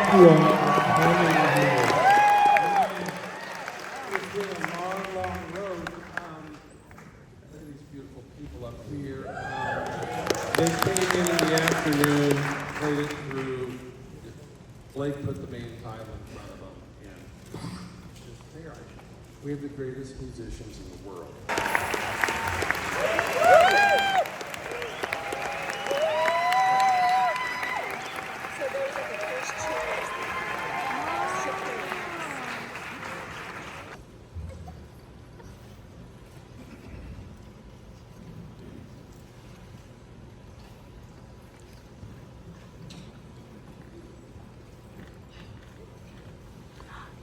Thank you all for coming here. It's been a long, long road. Look at these beautiful people up here. They came in the afternoon, played it through. Blake put the main title in front of them, and just there. We have the greatest musicians in the world.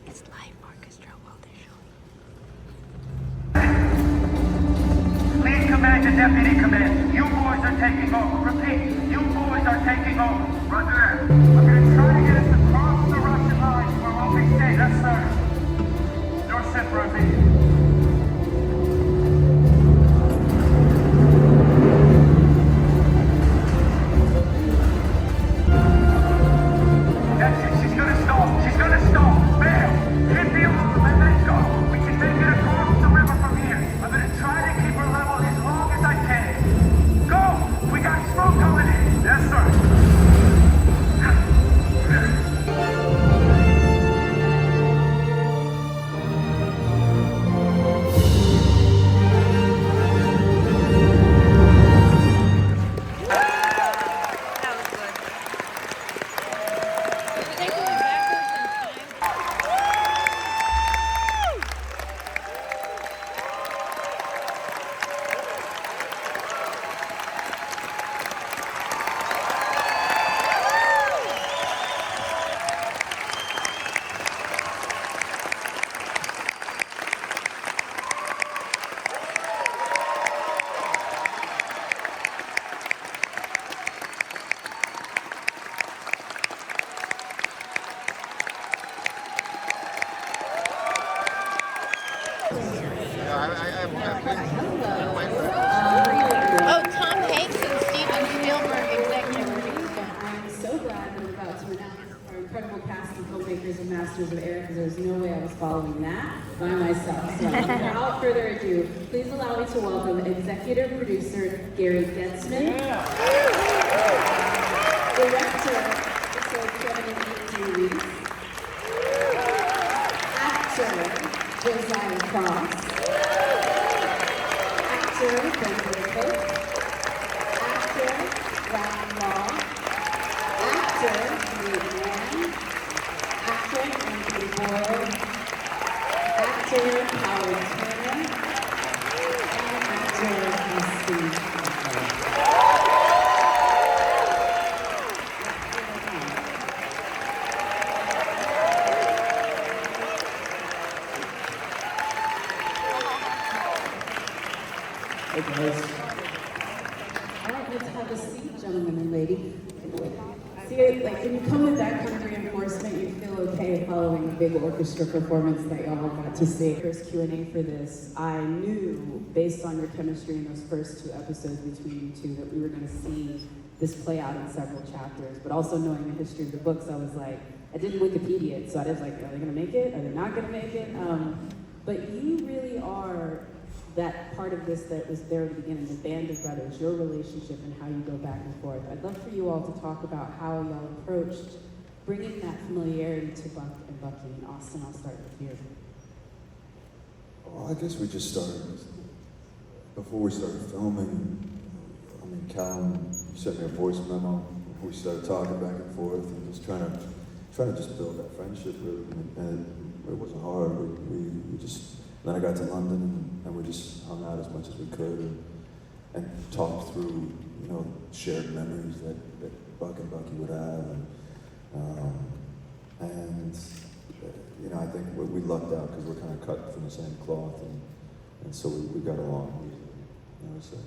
It's live orchestra while they're showing. Please command to deputy command. You boys are taking over. Repeat, you boys are taking over. Roger that. I'm going to try to get us across the Russian lines where we'll be safe. Yes, sir. Your ship, Rosie. That's it. She's going to stall. She's going to stall. Bail. Hit the alarm and then go. We can take it across the river from here. I'm going to try to keep her level as long as I can. Go! We got smoke coming in. Yes, sir. Oh, Tom Hanks and Steven Spielberg, executive producer. I'm so glad that I'm about to announce our incredible cast and filmmakers and Masters of Air, because there's no way I was following that by myself. So without further ado, please allow me to welcome executive producer Gary Goetzman, director episode 7 and 8 Rees, ActorJosiah, ActorBranden, ActorBranden, ActorAnthony Mann, ActorAnthony Boyle, Actor Powley and ActorAustin. Hey guys. All right, let's have a seat, gentlemen and lady. See, like when you come with that kind of reinforcement, you feel okay following a big orchestra performance that y'all got to see. First Q&A for this, I knew, based on your chemistry in those first 2 episodes between you two, that we were going to see this play out in several chapters. But also knowing the history of the books, I was like, I didn't Wikipedia it, so I was like, are they going to make it? Are they not going to make it? But you really are that part of this that was there at the beginning, the band of brothers, your relationship and how you go back and forth. I'd love for you all to talk about how y'all approached bringing that familiarity to Buck and Bucky. And Austin, I'll start with you. Well, I guess we just started, before we started filming, I mean, Callum sent me a voice memo. We started talking back and forth and just trying to just build that friendship, really. And it wasn't hard. We just, then I got to London and we just hung out as much as we could and talked through, you know, shared memories that Buck and Bucky would have. And you know, I think we lucked out because we're kind of cut from the same cloth, and so we got along easily, you know, so.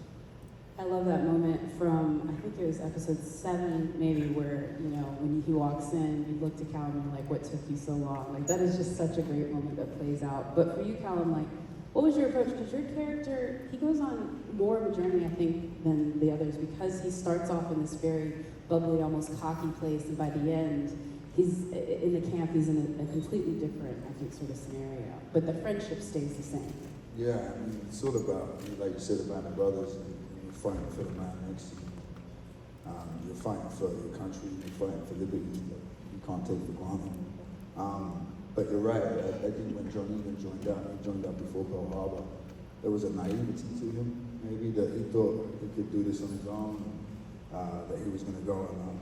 I love that moment from, I think it was episode 7 maybe, where, you know, when he walks in, you look to Callum and like, what took you so long? Like, that is just such a great moment that plays out. But for you, Callum, like, what was your approach? Because your character, he goes on more of a journey, I think, than the others, because he starts off in this very bubbly, almost cocky place, and by the end, he's in the camp, he's in a completely different, I think, sort of scenario. But the friendship stays the same. Yeah, I mean, it's sort of about, like you said, about the brothers, and you're fighting for the man next to you. You're fighting for your country, you're fighting for liberty that you can't take for granted. But you're right, I think when John even joined up before Pearl Harbor, there was a naivety to him, maybe, that he thought he could do this on his own, that he was going to go and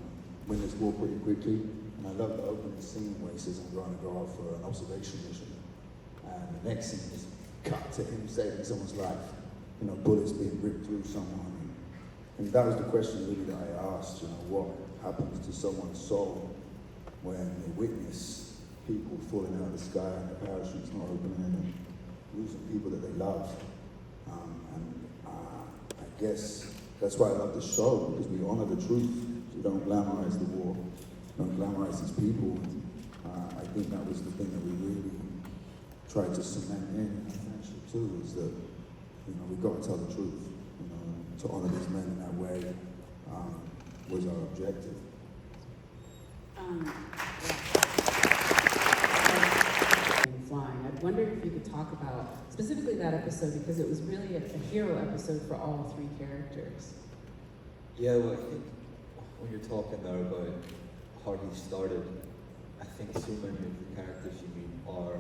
win this war pretty quickly. And I love the opening scene where he says, I'm going to go out for an observation mission. And the next scene is cut to him saving someone's life, you know, bullets being ripped through someone. And that was the question really that I asked, you know, what happens to someone's soul when they witness people falling out of the sky and the parachute's not opening and losing people that they love. I guess that's why I love the show, because we honor the truth. We don't glamorize the war, we don't glamorize these people. I think that was the thing that we really tried to cement in our friendship too, is that, you know, we got to tell the truth. You know, to honor these men in that way was our objective. Flying. I wondered if you could talk about specifically that episode, because it was really a hero episode for all three characters. Yeah, well, I think when you're talking there about how he started, I think so many of the characters you meet are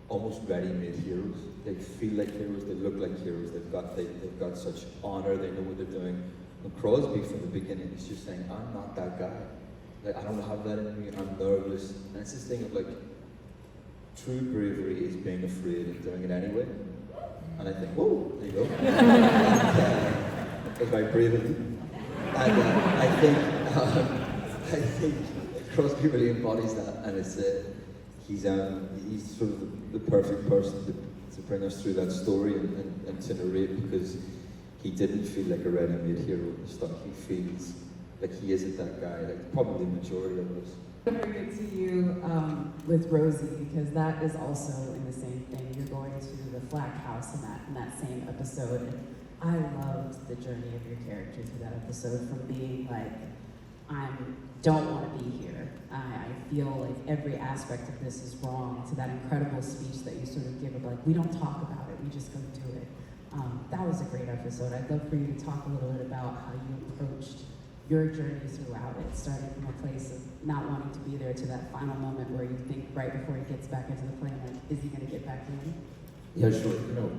almost ready-made heroes. They feel like heroes, they look like heroes, they've got such honor, they know what they're doing. And Crosby from the beginning is just saying, I'm not that guy. Like, I don't have that in me, I'm nervous. And it's this thing of like, true bravery is being afraid and doing it anyway. And I think, whoa, there you go. That's very brave of me. And I think Crosby really embodies that, and it's he's sort of the perfect person to bring us through that story and to narrate, because he didn't feel like a ready-made hero at the start. He feels like he isn't that guy, like probably the majority of us. I'm going to bring it to you with Rosie, because that is also in the same thing. You're going to the Flack House in that same episode. And I loved the journey of your character through that episode, from being like, I don't want to be here. I feel like every aspect of this is wrong, to that incredible speech that you sort of give of like, we don't talk about it, we just go do it. That was a great episode. I'd love for you to talk a little bit about how you approached your journey throughout it, starting from a place of not wanting to be there to that final moment where you think right before he gets back into the plane, like, is he going to get back in? Yeah, sure. You know,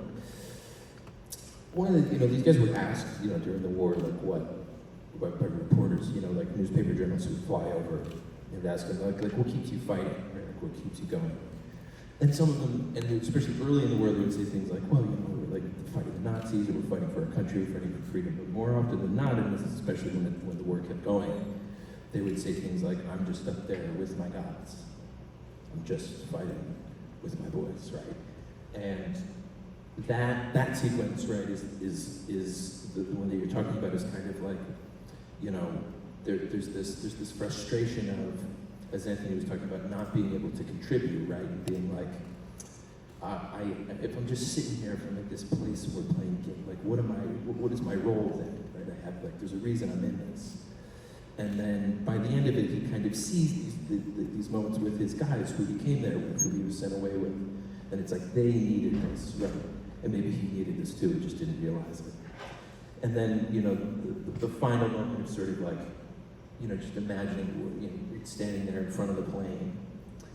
one of the, these guys were asked, during the war, like by reporters, like newspaper journalists who would fly over and ask them, like, what keeps you fighting, right? Like, what keeps you going? And some of them, and especially early in the war, they would say things like, well, we're like fighting the Nazis, or we're fighting for our country, we're fighting for freedom. But more often than not, and this is especially when the war kept going, they would say things like, I'm just up there with my gods. I'm just fighting with my boys, right? And that sequence, right, is the one that you're talking about, is kind of like, there's this frustration of, as Anthony was talking about, not being able to contribute, right? And being like, if I'm just sitting here from like this place where we're playing game, like what is my role then, right? I have, like, there's a reason I'm in this. And then by the end of it, he kind of sees these moments with his guys who he came there with, who he was sent away with. And it's like, they needed this, right? And maybe he needed this too, he just didn't realize it. And then, the final moment of sort of like, just imagining, standing there in front of the plane,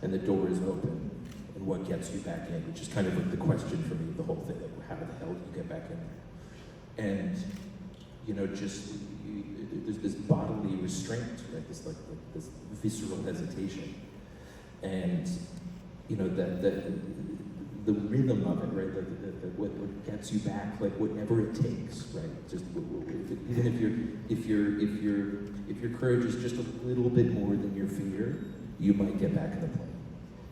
and the door is open, and what gets you back in, which is kind of like the question for me, the whole thing, like, how the hell do you get back in there? And, there's this bodily restraint, right? This this visceral hesitation, and the rhythm of it, right? Like what gets you back, like whatever it takes, right? Just even if your courage is just a little bit more than your fear, you might get back in the plane,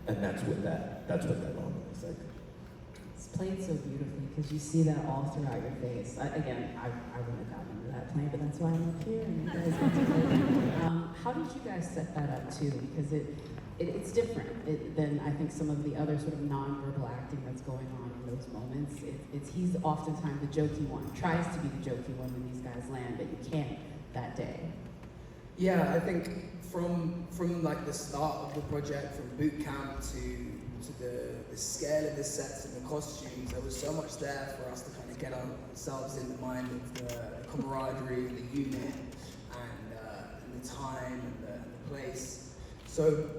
and that's what that moment is like. It's played so beautifully, because you see that all throughout your face. I wouldn't have gotten into that plane, but that's why I'm up here, and you guys get to play. How did you guys set that up too? Because it's different than I think some of the other sort of non-verbal acting that's going on in those moments. He's oftentimes the jokey one, tries to be the jokey one when these guys land, but you can't that day. Yeah, I think from like the start of the project, from boot camp to the scale of the sets and the costumes, there was so much there for us to kind of get ourselves in the mind of the camaraderie, the unit, and the time and the place. So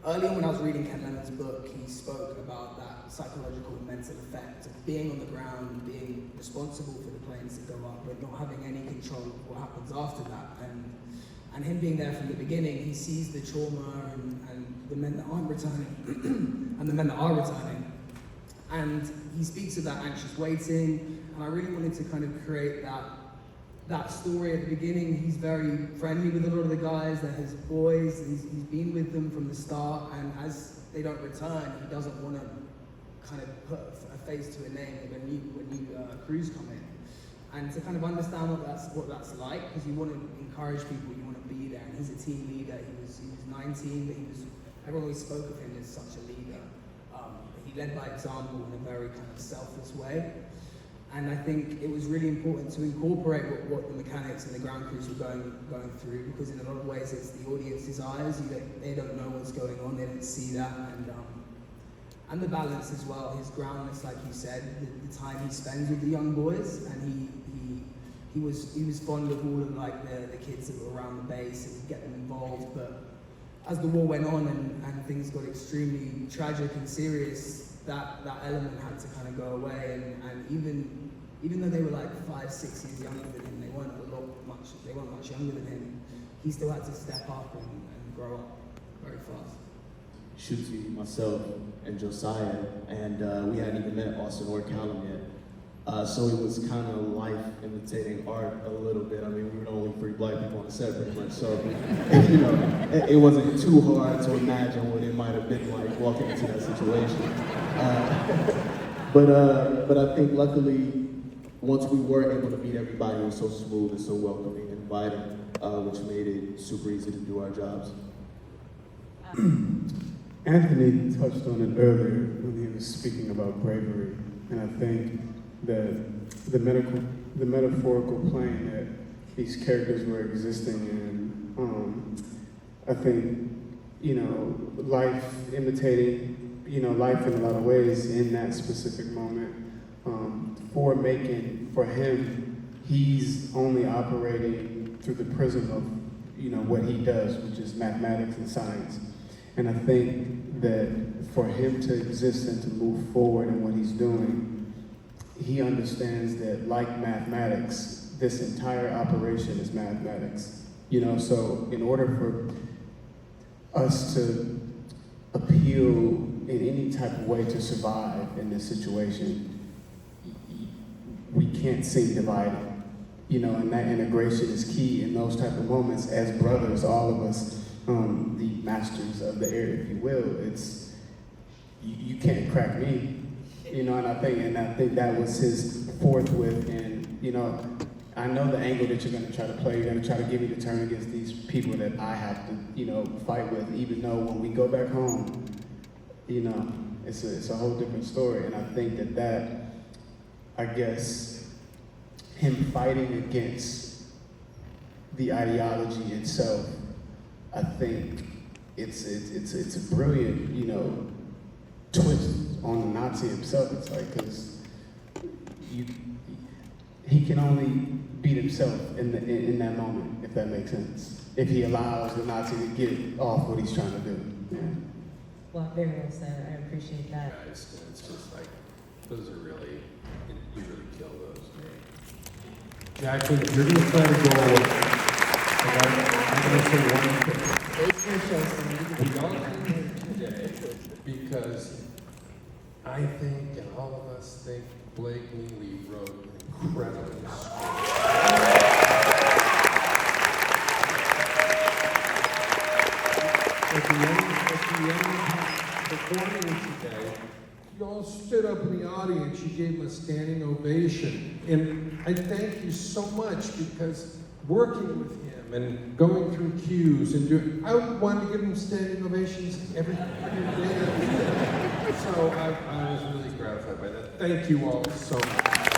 early on when I was reading Ken Lemon's book, he spoke about that psychological and mental effect of being on the ground and being responsible for the planes that go up, but not having any control of what happens after that. And him being there from the beginning, he sees the trauma and the men that aren't returning and the men that are returning. And he speaks of that anxious waiting, and I really wanted to kind of create that story at the beginning. He's very friendly with a lot of the guys, they're his boys, he's been with them from the start, and as they don't return, he doesn't want to kind of put a face to a name when new crews come in. And to kind of understand what that's like, because you want to encourage people, you want to be there. And he's a team leader. He was 19, but everyone always spoke of him as such a leader. He led by example in a very kind of selfless way. And I think it was really important to incorporate what the mechanics and the ground crews were going through, because in a lot of ways it's the audience's eyes. They don't know what's going on. They don't see that. And the balance as well, his groundness, like you said, the time he spends with the young boys, and he was fond of all of like the kids that were around the base and get them involved. But as the war went on and things got extremely tragic and serious, that element had to kind of go away. And even though they were like 5-6 years younger than him, they weren't much younger than him. He still had to step up and grow up very fast. Shooty, myself, and Josiah, and we hadn't even met Austin or Callum yet. So it was kind of life imitating art a little bit. I mean, we were the only 3 black people on the set pretty much, so you know, it wasn't too hard to imagine what it might have been like walking into that situation. But I think luckily, once we were able to meet everybody, it was so smooth and so welcoming and inviting, which made it super easy to do our jobs. Anthony touched on it earlier when he was speaking about bravery, and I think that the metaphorical plane that these characters were existing in, I think, you know, life imitating, you know, life in a lot of ways in that specific moment. For him, he's only operating through the prism of, you know, what he does, which is mathematics and science. And I think that for him to exist and to move forward in what he's doing, he understands that, like mathematics, this entire operation is mathematics. You know, so in order for us to appeal in any type of way to survive in this situation, we can't seem divided. You know, and that integration is key in those type of moments. As brothers, all of us, the masters of the air, if you will, it's, you can't crack me. You know, and I think that was his forthwith, and you know, I know the angle that you're gonna try to play. You're gonna try to give me the turn against these people that I have to, you know, fight with, even though when we go back home, you know, it's a whole different story. And I think that I guess, him fighting against the ideology itself, I think it's a brilliant, you know, twist on the Nazi himself. It's like, because he can only beat himself in that moment, if that makes sense. If he allows the Nazi to get off what he's trying to do. Yeah. Well, very well said. I appreciate that. Guys, it's just like, those are really, you really kill those. Jacqueline, you're going to try to go, I'm going to say one thing. We all came here today because I think, and all of us think, Blake Neely wrote an incredible script. At the end of performing today, you all stood up in the audience, you gave him a standing ovation. And I thank you so much, because working with him and going through cues and doing, I wanted to give him standing ovations every day. So I was really gratified by that. Thank you all so much.